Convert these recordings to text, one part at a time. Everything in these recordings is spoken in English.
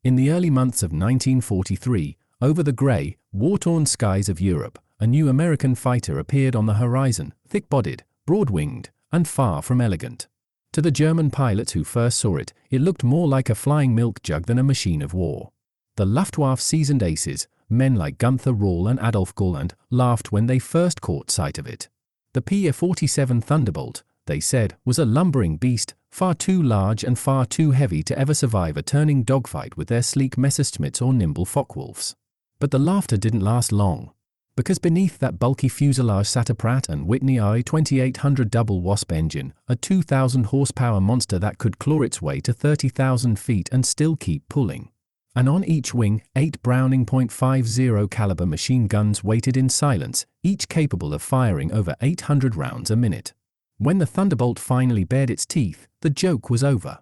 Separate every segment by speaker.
Speaker 1: In the early months of 1943, over the grey, war-torn skies of Europe, a new American fighter appeared on the horizon, thick-bodied, broad-winged, and far from elegant. To the German pilots who first saw it, it looked more like a flying milk jug than a machine of war. The Luftwaffe's seasoned aces, men like Gunther Rall and Adolf Galland, laughed when they first caught sight of it. The P-47 Thunderbolt, they said, was a lumbering beast, far too large and far too heavy to ever survive a turning dogfight with their sleek Messerschmitts or nimble Focke-Wulfs. But the laughter didn't last long. Because beneath that bulky fuselage sat a Pratt & Whitney i2800 double Wasp engine, a 2,000 horsepower monster that could claw its way to 30,000 feet and still keep pulling. And on each wing, 8 Browning .50 caliber machine guns waited in silence, each capable of firing over 800 rounds a minute. When the Thunderbolt finally bared its teeth, the joke was over.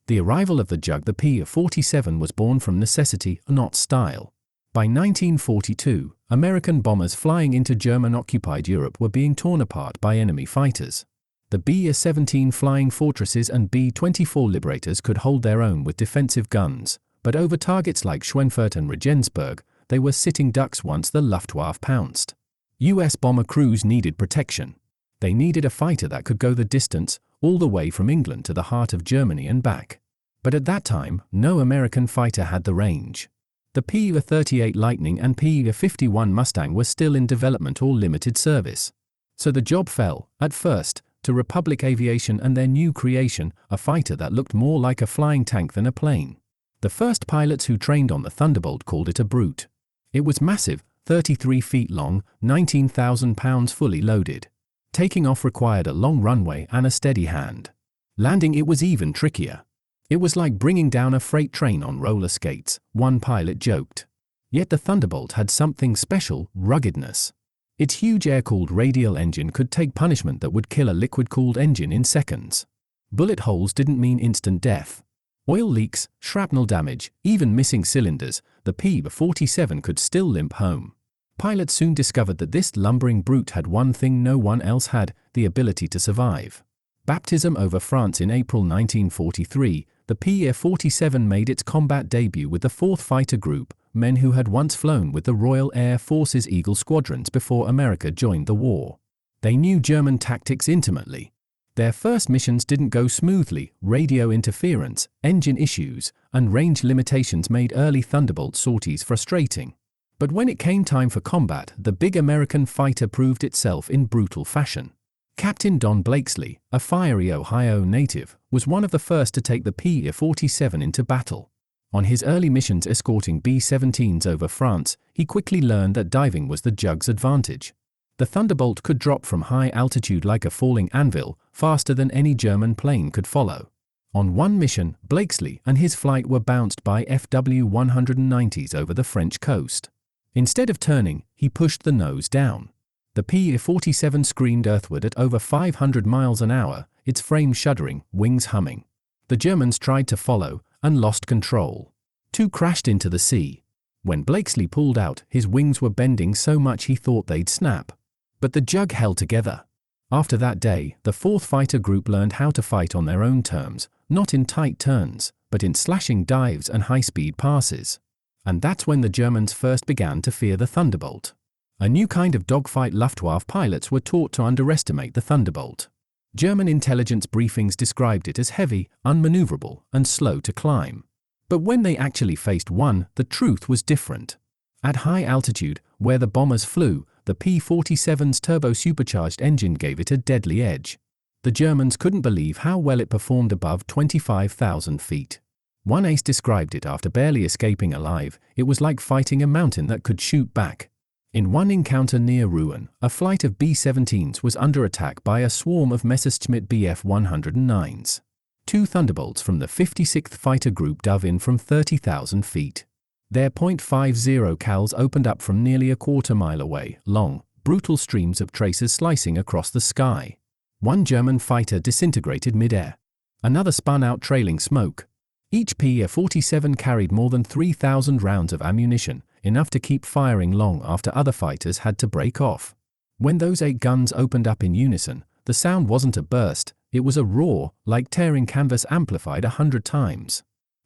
Speaker 1: The arrival of the jug, the P-47, was born from necessity, not style. By 1942, American bombers flying into German-occupied Europe were being torn apart by enemy fighters. The B-17 Flying Fortresses and B-24 Liberators could hold their own with defensive guns, but over targets like Schweinfurt and Regensburg, they were sitting ducks once the Luftwaffe pounced. US bomber crews needed protection. They needed a fighter that could go the distance, all the way from England to the heart of Germany and back. But at that time, no American fighter had the range. The P-38 Lightning and P-51 Mustang were still in development or limited service. So the job fell, at first, to Republic Aviation and their new creation, a fighter that looked more like a flying tank than a plane. The first pilots who trained on the Thunderbolt called it a brute. It was massive, 33 feet long, 19,000 pounds fully loaded. Taking off required a long runway and a steady hand. Landing it was even trickier. It was like bringing down a freight train on roller skates, one pilot joked. Yet the Thunderbolt had something special, ruggedness. Its huge air-cooled radial engine could take punishment that would kill a liquid-cooled engine in seconds. Bullet holes didn't mean instant death. Oil leaks, shrapnel damage, even missing cylinders, the P-47 could still limp home. Pilots soon discovered that this lumbering brute had one thing no one else had, the ability to survive. Baptism over France in April 1943, the P-47 made its combat debut with the 4th Fighter Group, men who had once flown with the Royal Air Force's Eagle squadrons before America joined the war. They knew German tactics intimately. Their first missions didn't go smoothly. Radio interference, engine issues, and range limitations made early Thunderbolt sorties frustrating. But when it came time for combat, the big American fighter proved itself in brutal fashion. Captain Don Blakesley, a fiery Ohio native, was one of the first to take the P-47 into battle. On his early missions escorting B-17s over France, he quickly learned that diving was the jug's advantage. The Thunderbolt could drop from high altitude like a falling anvil, faster than any German plane could follow. On one mission, Blakesley and his flight were bounced by FW-190s over the French coast. Instead of turning, he pushed the nose down. The P-47 screamed earthward at over 500 miles an hour, its frame shuddering, wings humming. The Germans tried to follow, and lost control. 2 crashed into the sea. When Blakesley pulled out, his wings were bending so much he thought they'd snap. But the jug held together. After that day, the 4th Fighter Group learned how to fight on their own terms, not in tight turns, but in slashing dives and high-speed passes. And that's when the Germans first began to fear the Thunderbolt. A new kind of dogfight. Luftwaffe pilots were taught to underestimate the Thunderbolt. German intelligence briefings described it as heavy, unmaneuverable, and slow to climb. But when they actually faced one, the truth was different. At high altitude, where the bombers flew, the P-47's turbo-supercharged engine gave it a deadly edge. The Germans couldn't believe how well it performed above 25,000 feet. One ace described it after barely escaping alive. It was like fighting a mountain that could shoot back. In one encounter near Rouen, a flight of B-17s was under attack by a swarm of Messerschmitt Bf-109s. 2 Thunderbolts from the 56th Fighter Group dove in from 30,000 feet. Their .50 cals opened up from nearly a quarter-mile away, long, brutal streams of tracers slicing across the sky. One German fighter disintegrated mid-air. Another spun out trailing smoke. Each P-47 carried more than 3,000 rounds of ammunition, enough to keep firing long after other fighters had to break off. When those 8 guns opened up in unison, the sound wasn't a burst, it was a roar, like tearing canvas amplified 100 times.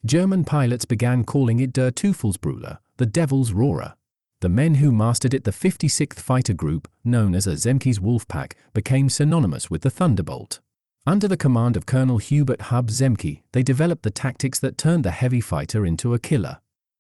Speaker 1: German pilots began calling it der Teufelsbrüller, the Devil's Roarer. The men who mastered it, the 56th Fighter Group, known as a Zemke's Wolfpack, became synonymous with the Thunderbolt. Under the command of Colonel Hubert Hub Zemke, they developed the tactics that turned the heavy fighter into a killer.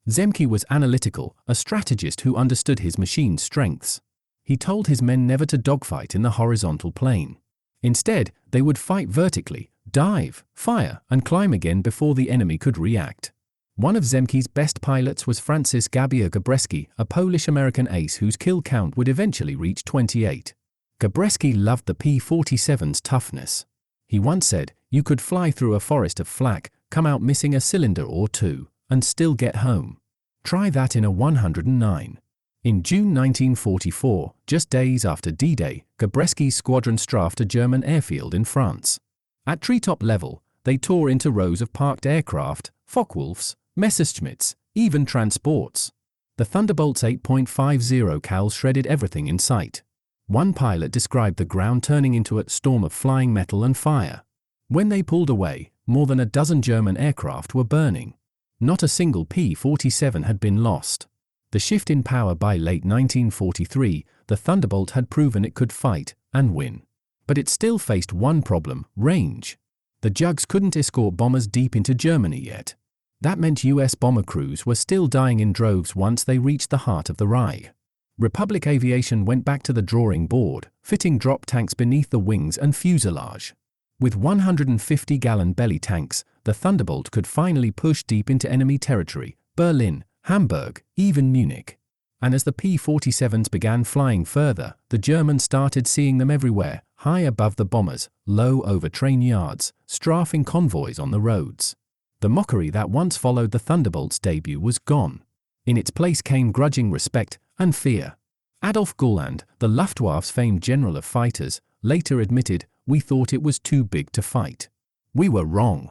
Speaker 1: Zemke was analytical, a strategist who understood his machine's strengths. He told his men never to dogfight in the horizontal plane. Instead, they would fight vertically, dive, fire, and climb again before the enemy could react. One of Zemke's best pilots was Francis Gabriel Gabreski, a Polish-American ace whose kill count would eventually reach 28. Gabreski loved the P-47's toughness. He once said, "You could fly through a forest of flak, come out missing a cylinder or two, and still get home. Try that in a 109. In June 1944, just days after D-Day, Gabreski's squadron strafed a German airfield in France. At treetop level, they tore into rows of parked aircraft, Focke-Wulfs, Messerschmitts, even transports. The Thunderbolt's 8.50 cals shredded everything in sight. One pilot described the ground turning into a storm of flying metal and fire. When they pulled away, more than a dozen German aircraft were burning. Not a single P-47 had been lost. The shift in power by late 1943, the Thunderbolt had proven it could fight and win. But it still faced one problem: range. The Jugs couldn't escort bombers deep into Germany yet. That meant US bomber crews were still dying in droves once they reached the heart of the Reich. Republic aviation went back to the drawing board, fitting drop tanks beneath the wings and fuselage. With 150-gallon belly tanks, the Thunderbolt could finally push deep into enemy territory: Berlin, Hamburg, even Munich. And as the P-47s began flying further, the Germans started seeing them everywhere, high above the bombers, low over train yards, strafing convoys on the roads. The mockery that once followed the Thunderbolt's debut was gone. In its place came grudging respect and fear. Adolf Galland, the Luftwaffe's famed general of fighters, later admitted, "We thought it was too big to fight. We were wrong.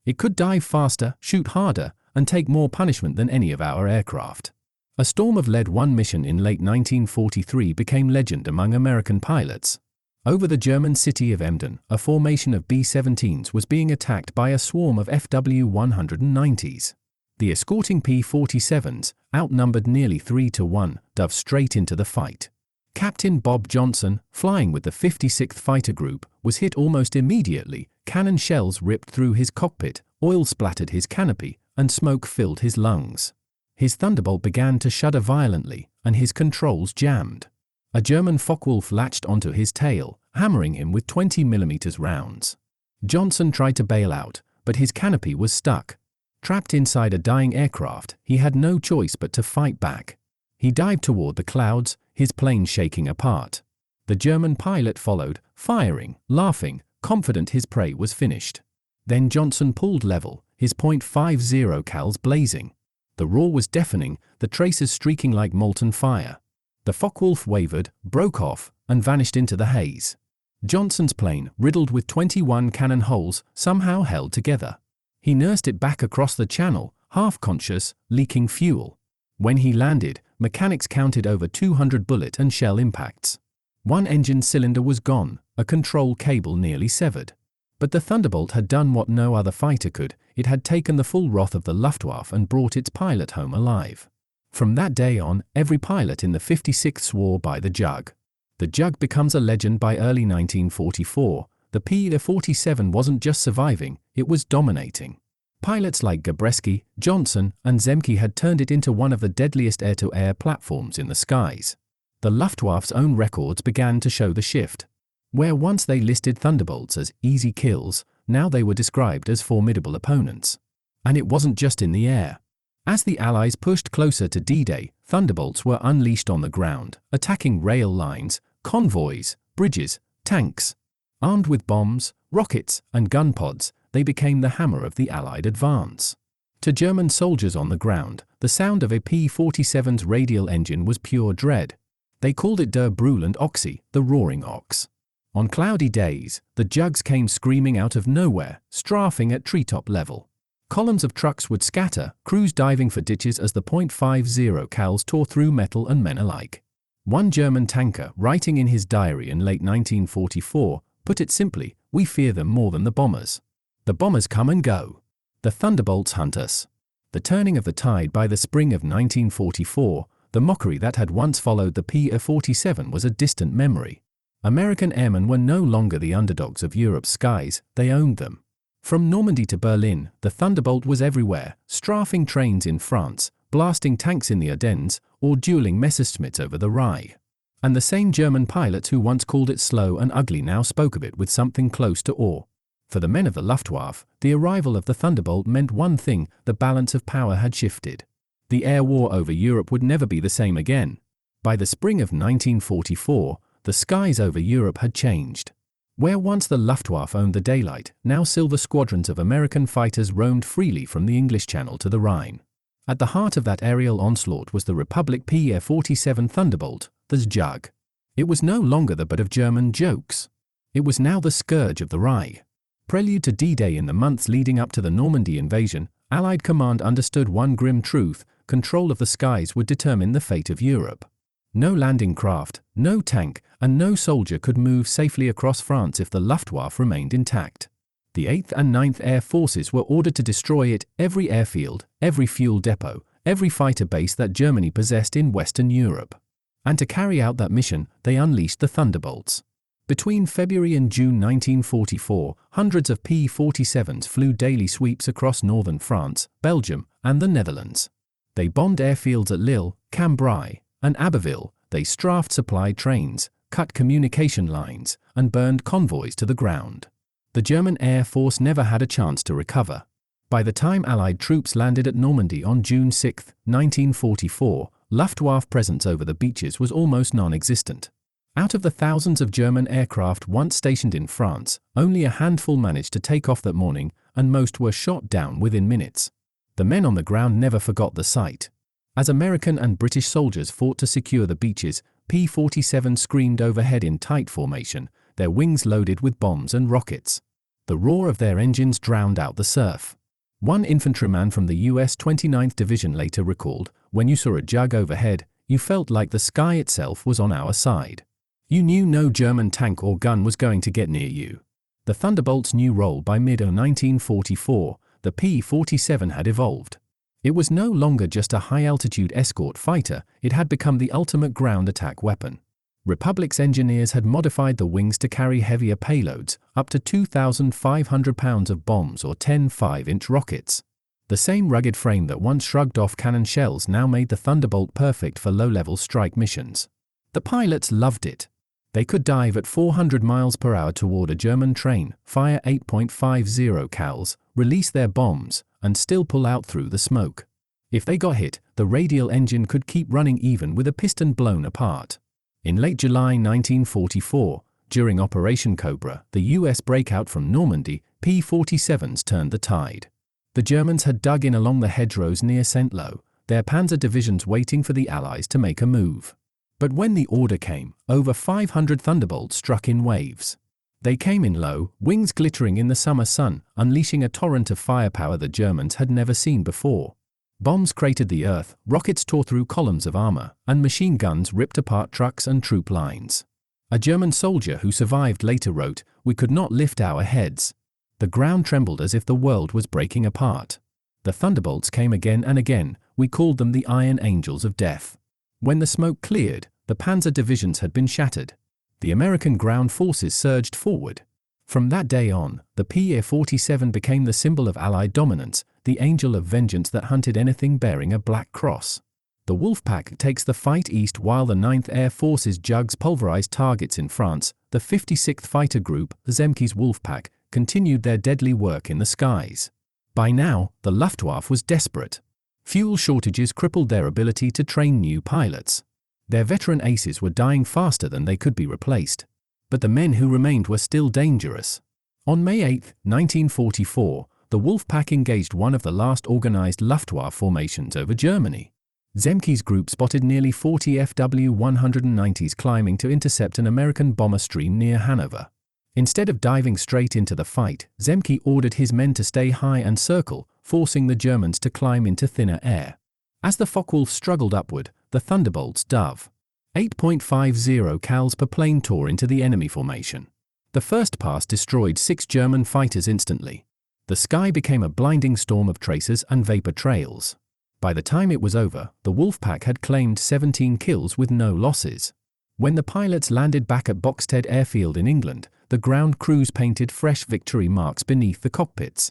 Speaker 1: It could dive faster, shoot harder, and take more punishment than any of our aircraft." A storm of lead-1 mission in late 1943 became legend among American pilots. Over the German city of Emden, a formation of B-17s was being attacked by a swarm of FW-190s. The escorting P-47s, outnumbered nearly 3-1, dove straight into the fight. Captain Bob Johnson, flying with the 56th Fighter Group, was hit almost immediately. Cannon shells ripped through his cockpit, oil splattered his canopy, and smoke filled his lungs. His Thunderbolt began to shudder violently, and his controls jammed. A German Focke-Wulf latched onto his tail, hammering him with 20mm rounds. Johnson tried to bail out, but his canopy was stuck. Trapped inside a dying aircraft, he had no choice but to fight back. He dived toward the clouds, his plane shaking apart. The German pilot followed, firing, laughing, confident his prey was finished. Then Johnson pulled level, his .50 cals blazing. The roar was deafening, the tracers streaking like molten fire. The Focke-Wulf wavered, broke off, and vanished into the haze. Johnson's plane, riddled with 21 cannon holes, somehow held together. He nursed it back across the channel, half-conscious, leaking fuel. When he landed, mechanics counted over 200 bullet and shell impacts. One engine cylinder was gone, a control cable nearly severed. But the Thunderbolt had done what no other fighter could: it had taken the full wrath of the Luftwaffe and brought its pilot home alive. From that day on, every pilot in the 56th swore by the Jug. The Jug becomes a legend by early 1944. The P-47 wasn't just surviving, it was dominating. Pilots like Gabreski, Johnson, and Zemke had turned it into one of the deadliest air-to-air platforms in the skies. The Luftwaffe's own records began to show the shift. Where once they listed Thunderbolts as easy kills, now they were described as formidable opponents. And it wasn't just in the air. As the Allies pushed closer to D-Day, Thunderbolts were unleashed on the ground, attacking rail lines, convoys, bridges, tanks. Armed with bombs, rockets, and gun pods, they became the hammer of the Allied advance. To German soldiers on the ground, the sound of a P-47's radial engine was pure dread. They called it der brüllende Ochse, the roaring ox. On cloudy days, the Jugs came screaming out of nowhere, strafing at treetop level. Columns of trucks would scatter, crews diving for ditches as the .50 cals tore through metal and men alike. One German tanker, writing in his diary in late 1944, put it simply, "We fear them more than the bombers. The bombers come and go. The Thunderbolts hunt us. The turning of the tide by the spring of 1944, the mockery that had once followed the P-47 was a distant memory. American airmen were no longer the underdogs of Europe's skies, they owned them. From Normandy to Berlin, the Thunderbolt was everywhere, strafing trains in France, blasting tanks in the Ardennes, or dueling Messerschmitts over the Rhine. And the same German pilots who once called it slow and ugly now spoke of it with something close to awe. For the men of the Luftwaffe, the arrival of the Thunderbolt meant one thing: the balance of power had shifted. The air war over Europe would never be the same again. By the spring of 1944, the skies over Europe had changed. Where once the Luftwaffe owned the daylight, now silver squadrons of American fighters roamed freely from the English Channel to the Rhine. At the heart of that aerial onslaught was the Republic P-47 Thunderbolt, the Zug. It was no longer the butt of German jokes. It was now the scourge of the Rhine. Prelude to D-Day. In the months leading up to the Normandy invasion, Allied command understood one grim truth: control of the skies would determine the fate of Europe. No landing craft, no tank, and no soldier could move safely across France if the Luftwaffe remained intact. The 8th and 9th Air Forces were ordered to destroy it, every airfield, every fuel depot, every fighter base that Germany possessed in Western Europe. And to carry out that mission, they unleashed the Thunderbolts. Between February and June 1944, hundreds of P-47s flew daily sweeps across northern France, Belgium, and the Netherlands. They bombed airfields at Lille, Cambrai, and Abbeville. They strafed supply trains, cut communication lines, and burned convoys to the ground. The German Air Force never had a chance to recover. By the time Allied troops landed at Normandy on June 6, 1944, Luftwaffe presence over the beaches was almost non-existent. Out of the thousands of German aircraft once stationed in France, only a handful managed to take off that morning, and most were shot down within minutes. The men on the ground never forgot the sight. As American and British soldiers fought to secure the beaches, P-47 screamed overhead in tight formation, their wings loaded with bombs and rockets. The roar of their engines drowned out the surf. One infantryman from the US 29th Division later recalled, "When you saw a Zug overhead, you felt like the sky itself was on our side. You knew no German tank or gun was going to get near you." The Thunderbolt's new role by mid-1944, the P-47 had evolved. It was no longer just a high-altitude escort fighter, it had become the ultimate ground attack weapon. Republic's engineers had modified the wings to carry heavier payloads, up to 2,500 pounds of bombs or 10 5-inch rockets. The same rugged frame that once shrugged off cannon shells now made the Thunderbolt perfect for low-level strike missions. The pilots loved it. They could dive at 400 miles per hour toward a German train, fire 8.50 cals, release their bombs, and still pull out through the smoke. If they got hit, the radial engine could keep running even with a piston blown apart. In late July 1944, during Operation Cobra, the US breakout from Normandy, P-47s turned the tide. The Germans had dug in along the hedgerows near Saint-Lô, their panzer divisions waiting for the Allies to make a move. But when the order came, over 500 Thunderbolts struck in waves. They came in low, wings glittering in the summer sun, unleashing a torrent of firepower the Germans had never seen before. Bombs cratered the earth, rockets tore through columns of armor, and machine guns ripped apart trucks and troop lines. A German soldier who survived later wrote, "We could not lift our heads. The ground trembled as if the world was breaking apart." The Thunderbolts came again and again. We called them the Iron Angels of Death. When the smoke cleared, the panzer divisions had been shattered. The American ground forces surged forward. From that day on, the P-47 became the symbol of Allied dominance, the angel of vengeance that hunted anything bearing a black cross. The Wolfpack takes the fight east while the 9th Air Force's Jugs pulverized targets in France. The 56th Fighter Group, Zemke's Wolfpack, continued their deadly work in the skies. By now, the Luftwaffe was desperate. Fuel shortages crippled their ability to train new pilots. Their veteran aces were dying faster than they could be replaced. But the men who remained were still dangerous. On May 8, 1944, the Wolfpack engaged one of the last organized Luftwaffe formations over Germany. Zemke's group spotted nearly 40 FW-190s climbing to intercept an American bomber stream near Hanover. Instead of diving straight into the fight, Zemke ordered his men to stay high and circle, forcing the Germans to climb into thinner air. As the Focke-Wulf struggled upward, the Thunderbolts dove. 8.50 cals per plane tore into the enemy formation. The first pass destroyed 6 German fighters instantly. The sky became a blinding storm of tracers and vapor trails. By the time it was over, the Wolfpack had claimed 17 kills with no losses. When the pilots landed back at Boxted Airfield in England, the ground crews painted fresh victory marks beneath the cockpits.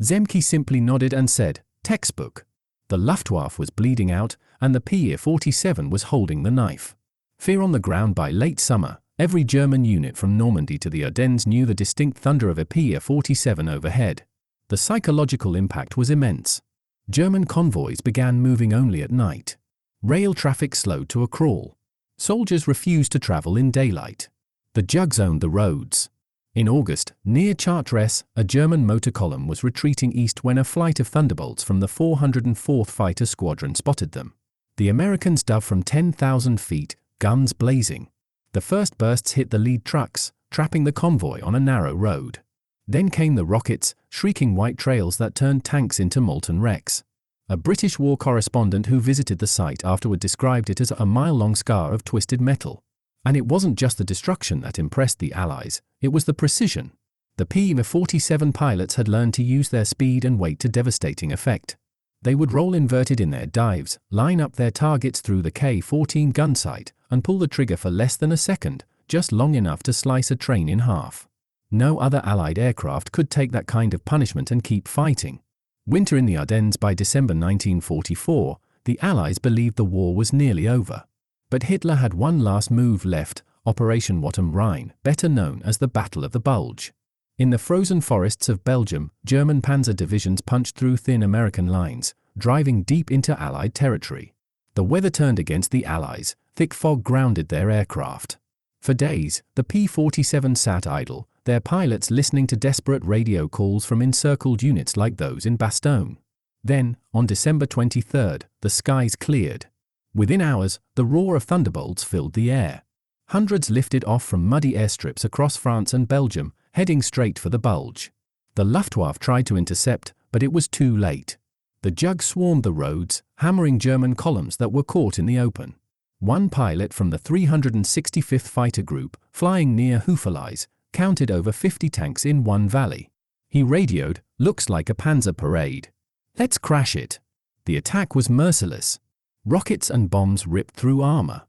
Speaker 1: Zemke simply nodded and said, "Textbook." The Luftwaffe was bleeding out, and the P-47 was holding the knife. Fear on the ground. By late summer, every German unit from Normandy to the Ardennes knew the distinct thunder of a P-47 overhead. The psychological impact was immense. German convoys began moving only at night. Rail traffic slowed to a crawl. Soldiers refused to travel in daylight. The Jugs owned the roads. In August, near Chartres, a German motor column was retreating east when a flight of Thunderbolts from the 404th Fighter Squadron spotted them. The Americans dove from 10,000 feet, guns blazing. The first bursts hit the lead trucks, trapping the convoy on a narrow road. Then came the rockets, shrieking white trails that turned tanks into molten wrecks. A British war correspondent who visited the site afterward described it as a mile-long scar of twisted metal. And it wasn't just the destruction that impressed the Allies, it was the precision. The P-47 pilots had learned to use their speed and weight to devastating effect. They would roll inverted in their dives, line up their targets through the K-14 gun sight, and pull the trigger for less than a second, just long enough to slice a train in half. No other Allied aircraft could take that kind of punishment and keep fighting. Winter in the Ardennes. By December 1944, the Allies believed the war was nearly over. But Hitler had one last move left, Operation Wattem Rhine, better known as the Battle of the Bulge. In the frozen forests of Belgium, German panzer divisions punched through thin American lines, driving deep into Allied territory. The weather turned against the Allies, thick fog grounded their aircraft. For days, the P-47 sat idle, their pilots listening to desperate radio calls from encircled units like those in Bastogne. Then, on December 23, the skies cleared. Within hours, the roar of Thunderbolts filled the air. Hundreds lifted off from muddy airstrips across France and Belgium, heading straight for the Bulge. The Luftwaffe tried to intercept, but it was too late. The Jugs swarmed the roads, hammering German columns that were caught in the open. One pilot from the 365th Fighter Group, flying near Houffalize, counted over 50 tanks in one valley. He radioed, "Looks like a panzer parade. Let's crash it." The attack was merciless. Rockets and bombs ripped through armor.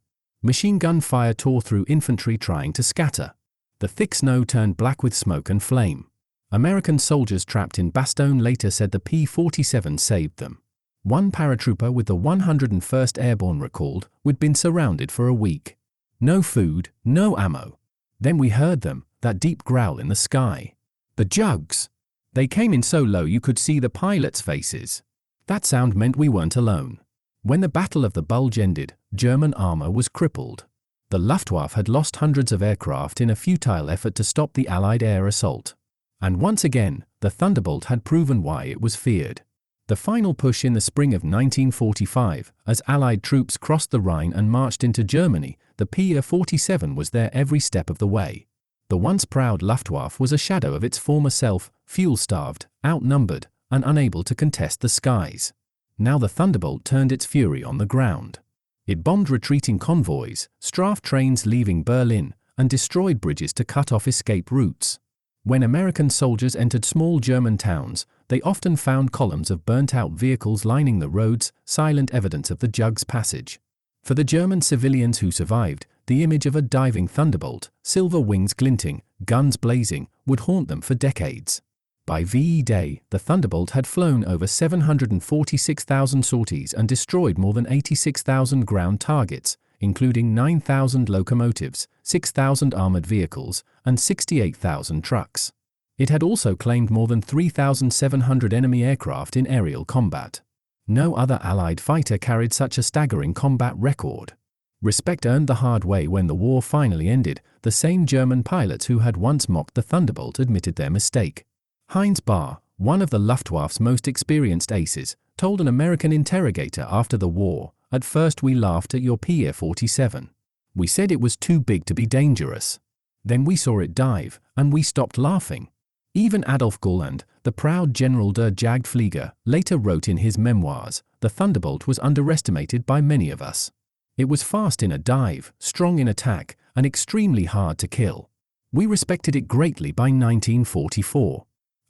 Speaker 1: Machine gun fire tore through infantry trying to scatter. The thick snow turned black with smoke and flame. American soldiers trapped in Bastogne later said the P-47 saved them. One paratrooper with the 101st Airborne recalled, "We'd been surrounded for a week. No food, no ammo. Then we heard them, that deep growl in the sky. The Jugs. They came in so low you could see the pilots' faces. That sound meant we weren't alone." When the Battle of the Bulge ended, German armor was crippled. The Luftwaffe had lost hundreds of aircraft in a futile effort to stop the Allied air assault. And once again, the Thunderbolt had proven why it was feared. The final push in the spring of 1945, as Allied troops crossed the Rhine and marched into Germany, the P-47 was there every step of the way. The once proud Luftwaffe was a shadow of its former self, fuel-starved, outnumbered, and unable to contest the skies. Now the Thunderbolt turned its fury on the ground. It bombed retreating convoys, strafed trains leaving Berlin, and destroyed bridges to cut off escape routes. When American soldiers entered small German towns, they often found columns of burnt-out vehicles lining the roads, silent evidence of the Jugs' passage. For the German civilians who survived, the image of a diving Thunderbolt, silver wings glinting, guns blazing, would haunt them for decades. By VE Day, the Thunderbolt had flown over 746,000 sorties and destroyed more than 86,000 ground targets, including 9,000 locomotives, 6,000 armored vehicles, and 68,000 trucks. It had also claimed more than 3,700 enemy aircraft in aerial combat. No other Allied fighter carried such a staggering combat record. Respect earned the hard way when the war finally ended. The same German pilots who had once mocked the Thunderbolt admitted their mistake. Heinz Bahr, one of the Luftwaffe's most experienced aces, told an American interrogator after the war, "At first we laughed at your P-47. We said it was too big to be dangerous. Then we saw it dive, and we stopped laughing." Even Adolf Galland, the proud General der Jagdflieger, later wrote in his memoirs, "The Thunderbolt was underestimated by many of us. It was fast in a dive, strong in attack, and extremely hard to kill. We respected it greatly by 1944.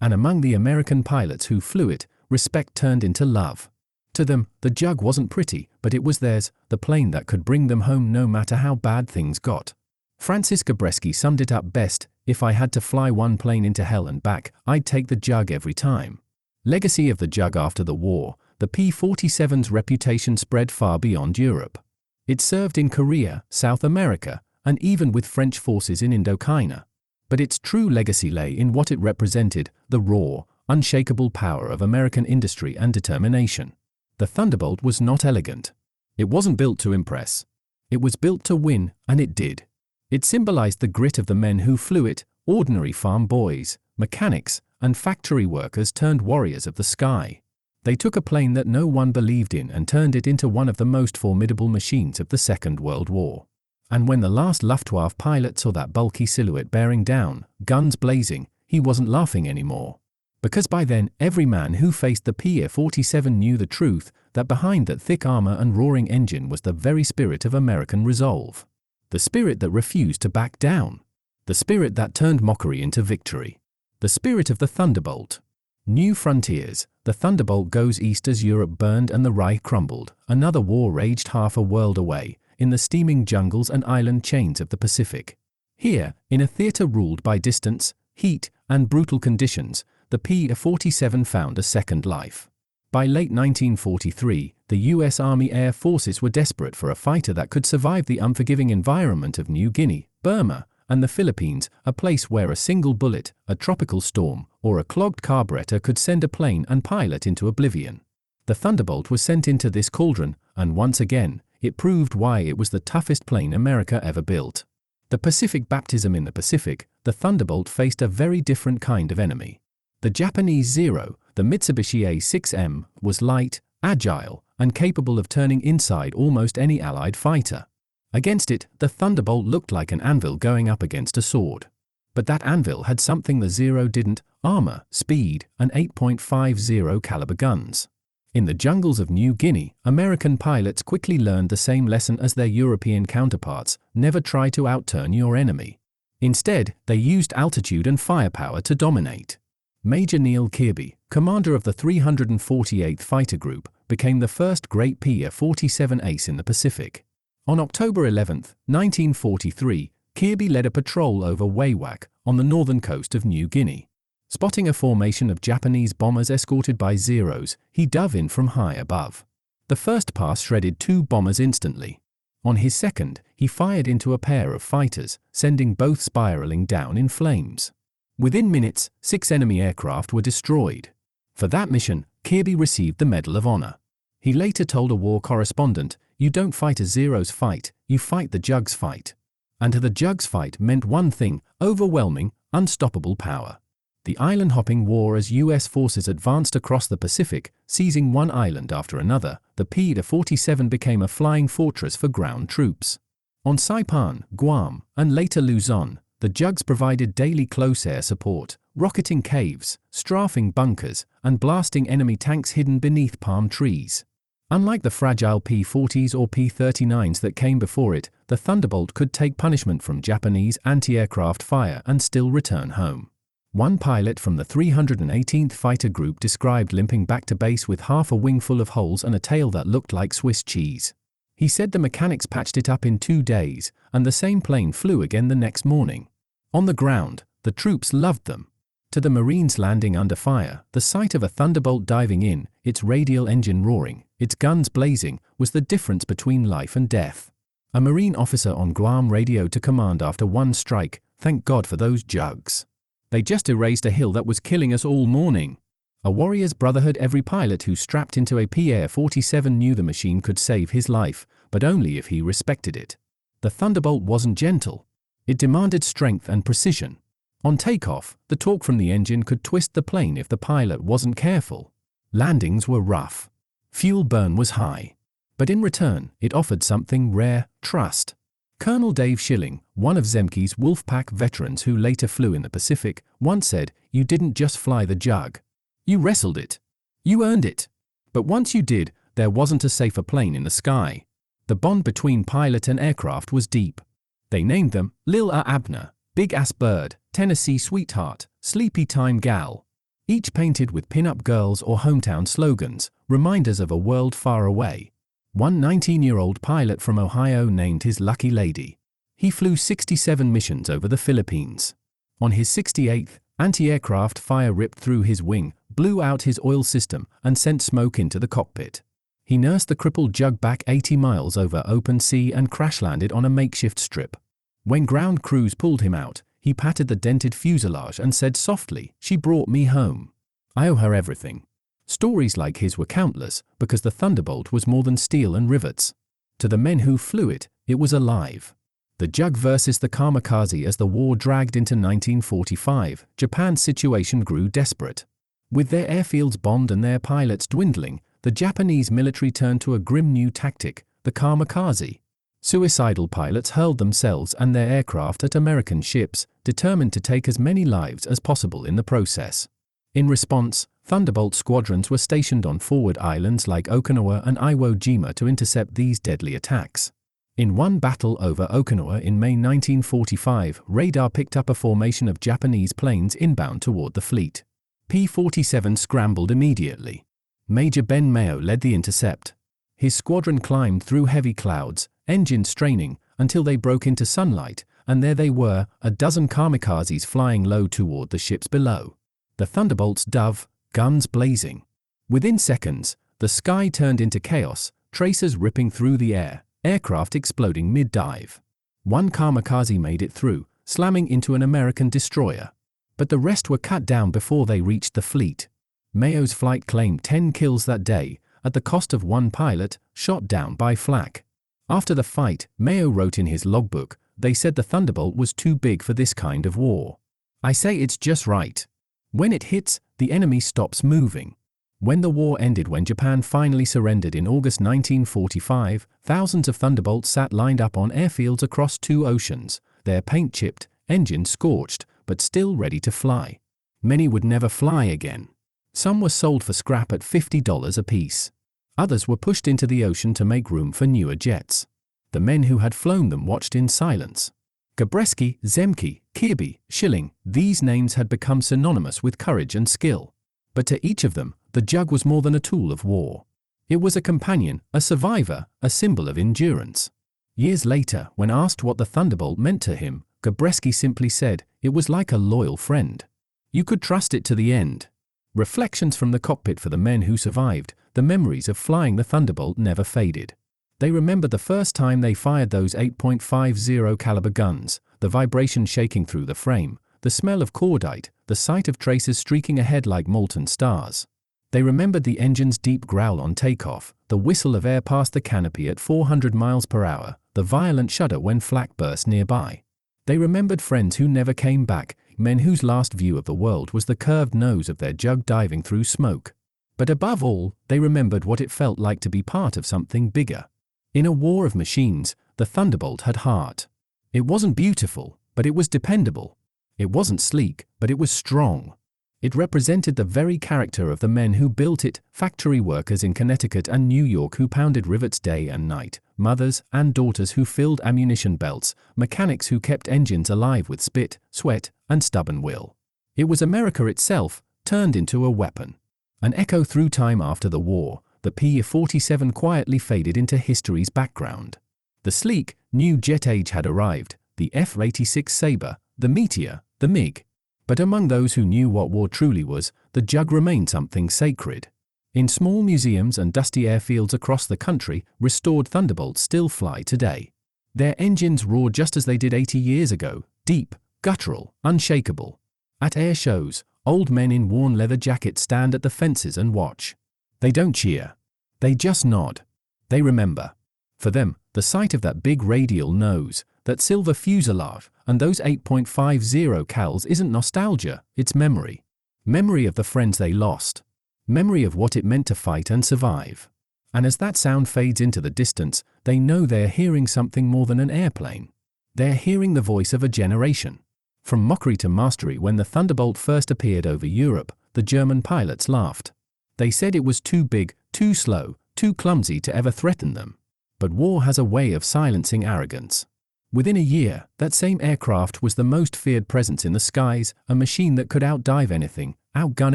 Speaker 1: And among the American pilots who flew it, respect turned into love. To them, the Jug wasn't pretty, but it was theirs, the plane that could bring them home no matter how bad things got. Francis Gabreski summed it up best: "If I had to fly one plane into hell and back, I'd take the Jug every time." Legacy of the Jug. After the war, the P-47's reputation spread far beyond Europe. It served in Korea, South America, and even with French forces in Indochina. But its true legacy lay in what it represented: the raw, unshakable power of American industry and determination. The Thunderbolt was not elegant. It wasn't built to impress. It was built to win, and it did. It symbolized the grit of the men who flew it, ordinary farm boys, mechanics, and factory workers turned warriors of the sky. They took a plane that no one believed in and turned it into one of the most formidable machines of the Second World War. And when the last Luftwaffe pilot saw that bulky silhouette bearing down, guns blazing, he wasn't laughing anymore. Because by then, every man who faced the P-47 knew the truth, that behind that thick armor and roaring engine was the very spirit of American resolve. The spirit that refused to back down. The spirit that turned mockery into victory. The spirit of the Thunderbolt. New frontiers. The Thunderbolt goes east as Europe burned and the Reich crumbled. Another war raged half a world away, in the steaming jungles and island chains of the Pacific. Here, in a theater ruled by distance, heat, and brutal conditions, the P-47 found a second life. By late 1943, the U.S. Army Air Forces were desperate for a fighter that could survive the unforgiving environment of New Guinea, Burma, and the Philippines, a place where a single bullet, a tropical storm, or a clogged carburetor could send a plane and pilot into oblivion. The Thunderbolt was sent into this cauldron, and once again, it proved why it was the toughest plane America ever built. The Pacific baptism. In the Pacific, the Thunderbolt faced a very different kind of enemy. The Japanese Zero, the Mitsubishi A6M, was light, agile, and capable of turning inside almost any Allied fighter. Against it, the Thunderbolt looked like an anvil going up against a sword. But that anvil had something the Zero didn't: armor, speed, and 8.50 caliber guns. In the jungles of New Guinea, American pilots quickly learned the same lesson as their European counterparts: never try to outturn your enemy. Instead, they used altitude and firepower to dominate. Major Neil Kirby, commander of the 348th Fighter Group, became the first great P-47 ace in the Pacific. On October 11, 1943, Kirby led a patrol over Wewak, on the northern coast of New Guinea. Spotting a formation of Japanese bombers escorted by Zeros, he dove in from high above. The first pass shredded 2 bombers instantly. On his second, he fired into a pair of fighters, sending both spiraling down in flames. Within minutes, 6 enemy aircraft were destroyed. For that mission, Kirby received the Medal of Honor. He later told a war correspondent, "You don't fight a Zero's fight, you fight the Jug's fight." And the Jug's fight meant one thing: overwhelming, unstoppable power. The island-hopping war. As U.S. forces advanced across the Pacific, seizing one island after another, the P-47 became a flying fortress for ground troops. On Saipan, Guam, and later Luzon, the Jugs provided daily close air support, rocketing caves, strafing bunkers, and blasting enemy tanks hidden beneath palm trees. Unlike the fragile P-40s or P-39s that came before it, the Thunderbolt could take punishment from Japanese anti-aircraft fire and still return home. One pilot from the 318th Fighter Group described limping back to base with half a wing full of holes and a tail that looked like Swiss cheese. He said the mechanics patched it up in 2 days, and the same plane flew again the next morning. On the ground, the troops loved them. To the Marines landing under fire, the sight of a Thunderbolt diving in, its radial engine roaring, its guns blazing, was the difference between life and death. A Marine officer on Guam radioed to command after one strike, "Thank God for those Jugs. They just erased a hill that was killing us all morning." A warrior's brotherhood. Every pilot who strapped into a P-47 knew the machine could save his life, but only if he respected it. The Thunderbolt wasn't gentle. It demanded strength and precision. On takeoff, the torque from the engine could twist the plane if the pilot wasn't careful. Landings were rough. Fuel burn was high. But in return, it offered something rare: trust. Colonel Dave Schilling, one of Zemke's Wolfpack veterans who later flew in the Pacific, once said, "You didn't just fly the Jug. You wrestled it. You earned it. But once you did, there wasn't a safer plane in the sky." The bond between pilot and aircraft was deep. They named them Lil A Abner, Big Ass Bird, Tennessee Sweetheart, Sleepy Time Gal. each painted with pin-up girls or hometown slogans, reminders of a world far away. One 19-year-old pilot from Ohio named his lucky lady. He flew 67 missions over the Philippines. On his 68th, anti-aircraft fire ripped through his wing, blew out his oil system, and sent smoke into the cockpit. He nursed the crippled Jug back 80 miles over open sea and crash-landed on a makeshift strip. When ground crews pulled him out, he patted the dented fuselage and said softly, "She brought me home. I owe her everything." Stories like his were countless, because the Thunderbolt was more than steel and rivets. To the men who flew it, it was alive. The Jug versus the kamikaze. As the war dragged into 1945, Japan's situation grew desperate. With their airfields bombed and their pilots dwindling, the Japanese military turned to a grim new tactic, the kamikaze. Suicidal pilots hurled themselves and their aircraft at American ships, determined to take as many lives as possible in the process. In response, Thunderbolt squadrons were stationed on forward islands like Okinawa and Iwo Jima to intercept these deadly attacks. In one battle over Okinawa in May 1945, radar picked up a formation of Japanese planes inbound toward the fleet. P-47 scrambled immediately. Major Ben Mayo led the intercept. His squadron climbed through heavy clouds, engines straining, until they broke into sunlight, and there they were, a dozen kamikazes flying low toward the ships below. The Thunderbolt's dove, guns blazing. Within seconds, the sky turned into chaos, tracers ripping through the air, aircraft exploding mid-dive. One kamikaze made it through, slamming into an American destroyer. But the rest were cut down before they reached the fleet. Mayo's flight claimed 10 kills that day, at the cost of one pilot, shot down by flak. After the fight, Mayo wrote in his logbook, "They said the Thunderbolt was too big for this kind of war. I say it's just right. When it hits, the enemy stops moving." When the war ended, when Japan finally surrendered in August 1945, thousands of Thunderbolts sat lined up on airfields across two oceans, their paint chipped, engines scorched, but still ready to fly. Many would never fly again. Some were sold for scrap at $50 apiece. Others were pushed into the ocean to make room for newer jets. The men who had flown them watched in silence. Gabreski, Zemke, Kirby, Schilling, these names had become synonymous with courage and skill. But to each of them, the Jug was more than a tool of war. It was a companion, a survivor, a symbol of endurance. Years later, when asked what the Thunderbolt meant to him, Gabreski simply said, "It was like a loyal friend. You could trust it to the end." Reflections from the cockpit. For the men who survived, the memories of flying the Thunderbolt never faded. They remembered the first time they fired those 8.50 caliber guns, the vibration shaking through the frame, the smell of cordite, the sight of tracers streaking ahead like molten stars. They remembered the engine's deep growl on takeoff, the whistle of air past the canopy at 400 miles per hour, the violent shudder when flak burst nearby. They remembered friends who never came back, men whose last view of the world was the curved nose of their Jug diving through smoke. But above all, they remembered what it felt like to be part of something bigger. In a war of machines, the Thunderbolt had heart. It wasn't beautiful, but it was dependable. It wasn't sleek, but it was strong. It represented the very character of the men who built it, factory workers in Connecticut and New York who pounded rivets day and night, mothers and daughters who filled ammunition belts, mechanics who kept engines alive with spit, sweat, and stubborn will. It was America itself, turned into a weapon. An echo through time. After the war, the P-47 quietly faded into history's background. The sleek, new jet age had arrived, the F-86 Sabre, the Meteor, the MiG. But among those who knew what war truly was, the Jug remained something sacred. In small museums and dusty airfields across the country, restored Thunderbolts still fly today. Their engines roar just as they did 80 years ago, deep, guttural, unshakable. At air shows, old men in worn leather jackets stand at the fences and watch. They don't cheer. They just nod. They remember. For them, the sight of that big radial nose, that silver fuselage, and those 8.50 cals isn't nostalgia, it's memory. Memory of the friends they lost. Memory of what it meant to fight and survive. And as that sound fades into the distance, they know they're hearing something more than an airplane. They're hearing the voice of a generation. From mockery to mastery. When the Thunderbolt first appeared over Europe, the German pilots laughed. They said it was too big, too slow, too clumsy to ever threaten them. But war has a way of silencing arrogance. Within a year, that same aircraft was the most feared presence in the skies, a machine that could outdive anything, outgun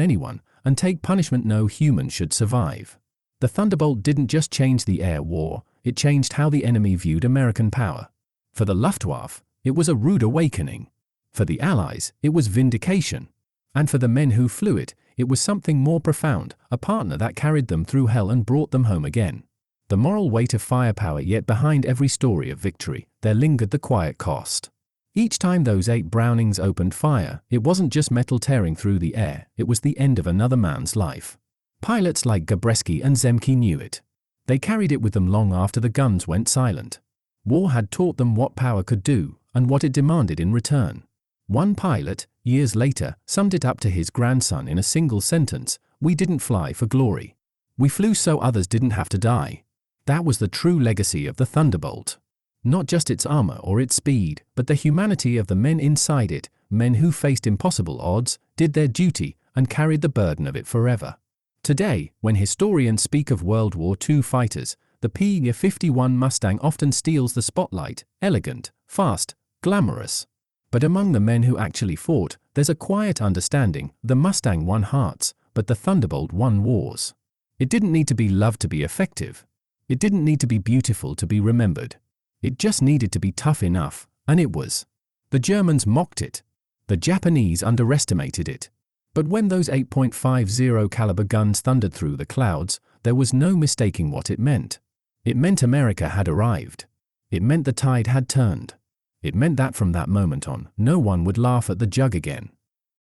Speaker 1: anyone, and take punishment no human should survive. The Thunderbolt didn't just change the air war, it changed how the enemy viewed American power. For the Luftwaffe, it was a rude awakening. For the Allies, it was vindication. And for the men who flew it, it was something more profound, a partner that carried them through hell and brought them home again. The moral weight of firepower, yet behind every story of victory, there lingered the quiet cost. Each time those 8 Brownings opened fire, it wasn't just metal tearing through the air, it was the end of another man's life. Pilots like Gabreski and Zemke knew it. They carried it with them long after the guns went silent. War had taught them what power could do, and what it demanded in return. One pilot, years later, summed it up to his grandson in a single sentence: "We didn't fly for glory. We flew so others didn't have to die." That was the true legacy of the Thunderbolt. Not just its armor or its speed, but the humanity of the men inside it, men who faced impossible odds, did their duty, and carried the burden of it forever. Today, when historians speak of World War II fighters, the P-51 Mustang often steals the spotlight: elegant, fast, glamorous. But among the men who actually fought, there's a quiet understanding: the Mustang won hearts, but the Thunderbolt won wars. It didn't need to be loved to be effective. It didn't need to be beautiful to be remembered. It just needed to be tough enough, and it was. The Germans mocked it. The Japanese underestimated it. But when those 8.50 caliber guns thundered through the clouds, there was no mistaking what it meant. It meant America had arrived. It meant the tide had turned. It meant that from that moment on, no one would laugh at the jug again.